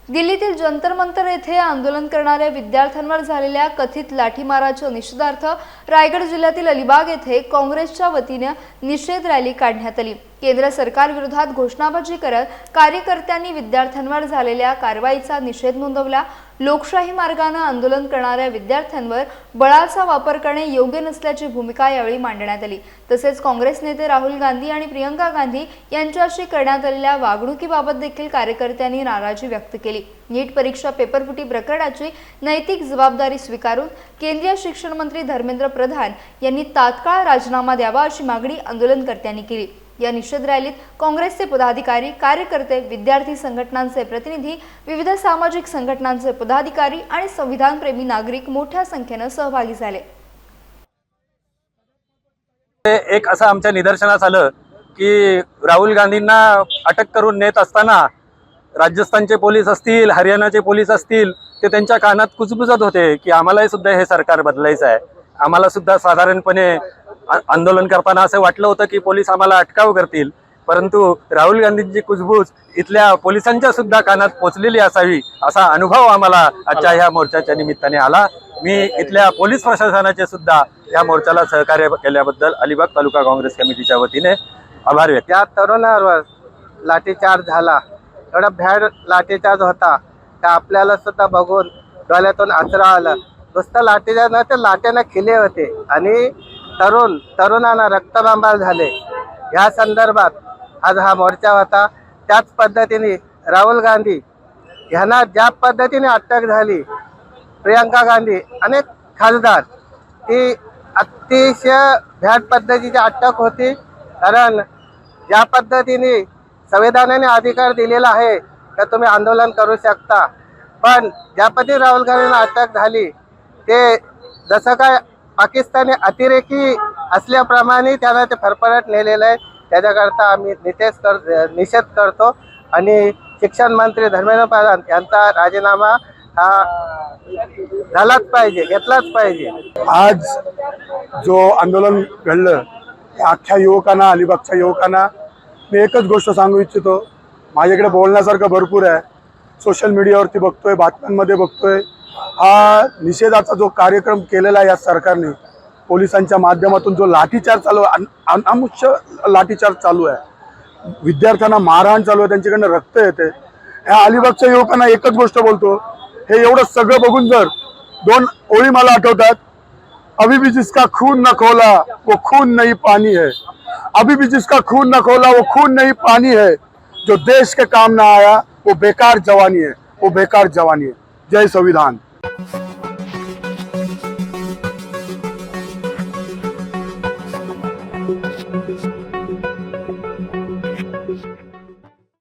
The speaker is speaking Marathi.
दिल्लीतील जंतर मंतर येथे आंदोलन करणाऱ्या विद्यार्थ्यांवर झालेल्या कथित लाठीमाराच्या निषेधार्थ रायगड जिल्ह्यातील अलिबाग येथे काँग्रेसच्या वतीने निषेध रॅली काढण्यात आली। केंद्र सरकार विरोधात घोषणाबाजी करत कार्यकर्त्यांनी विद्यार्थ्यांवर झालेल्या कारवाईचा निषेध नोंदवला। लोकशाही मार्गाने आंदोलन करणाऱ्या विद्यार्थ्यांवर बळाचा वापर करणे योग्य नसल्याची भूमिका यावेळी मांडण्यात आली। तसेच काँग्रेस नेते राहुल गांधी आणि प्रियंका गांधी यांच्याशी करण्यात आलेल्या वागणुकीबाबत देखील कार्यकर्त्यांनी नाराजी व्यक्त केली। नीट परीक्षा पेपरफुटी प्रकरणाची नैतिक जबाबदारी स्वीकारून केंद्रीय शिक्षण मंत्री धर्मेंद्र प्रधान यांनी तात्काळ राजीनामा द्यावा अशी मागणी आंदोलनकर्त्यांनी केली। या निषेध रॅलीत काँग्रेसचे पदाधिकारी, कार्यकर्ते, विद्यार्थी संघटनांचे प्रतिनिधी, विविध सामाजिक संघटनांचे पदाधिकारी आणि संविधानप्रेमी नागरिक मोठ्या संख्येने सहभागी झाले। एक असं आमच्या निदर्शनास आलं की राहुल गांधींना अटक करून नेत असताना राजस्थानचे पोलीस असतील, हरियाणाचे पोलीस असतील, ते त्यांच्या कानात कुजबुजत होते की आम्हालाही सुद्धा हे सरकार बदलायचं आहे। आम्हाला सुद्धा साधारणपणे आंदोलन करताना असं वाटलं होतं की पोलीस आम्हाला अटकाव करतील, परंतु राहुल गांधींची कुजबूज इथल्या पोलिसांच्या सुद्धा कानात पोचलेली असावी असा अनुभव आम्हाला आजच्या ह्या मोर्चाच्या निमित्ताने आला। मी इथल्या पोलीस प्रशासनाचे सुद्धा या मोर्चाला सहकार्य केल्याबद्दल अलिबाग तालुका काँग्रेस कमिटीच्या वतीने आभार व्यक्त। या तरुणावर लाठीचार्ज झाला, एवढा भ्याड लाठीचार्ज होता का आपल्याला सुद्धा बघून डोळ्यातून आचरा आलं। नुसतं लाठीचार्ज न ते लाटेनं खिले होते आणि तरुणांना रक्तबंबाळ झाले। या संदर्भात आज हा मोर्चा होता। त्याच पद्धतीने राहुल गांधी यांना ज्या पद्धतीने अटक झाली, प्रियंका गांधी अनेक खासदार, ती अतिशय भ्याड पद्धतीची अटक होती। कारण ज्या पद्धतीने संविधानाने अधिकार दिलेला आहे का तुम्ही आंदोलन करू शकता, पण ज्या पद्धतीने राहुल गांधींना अटक झाली ते जसं काय पाकिस्तानी अतिरेकी असल्याप्रमाणे त्यांना ते फरफरट नेलेलं आहे। त्याच्याकरता आम्ही निषेध करतो आणि शिक्षण मंत्री धर्मेंद्र प्रधान यांचा राजीनामा हा झालाच पाहिजे, घेतलाच पाहिजे। आज जो आंदोलन घडलं अख्ख्या युवकांना, अलिबागच्या युवकांना मी एकच गोष्ट सांगू इच्छितो, माझ्याकडे बोलण्यासारखं भरपूर आहे, सोशल मीडियावरती बघतोय, बातम्यांमध्ये बघतोय। हा निषेधाचा जो कार्यक्रम केलेला आहे या सरकारने, पोलिसांच्या माध्यमातून जो लाठीचार्ज चालू आहे, अमुष्य लाठीचार्ज चालू आहे, विद्यार्थ्यांना मारहाण चालू आहे, त्यांच्याकडनं रक्त येते। ह्या अलिबागच्या युवकांना एकच गोष्ट बोलतो, हे एवढं सगळं बघून जर दोन ओळी मला आठवतात, अभी भी जिसका खून न खोला वो खून नहीं पानी है, अभी भी जिसका खून न खोला वो खून नहीं पानी है, जो देश के काम ना आया वो बेकार जवानी है, वो बेकार जवानी है। जय संविधान।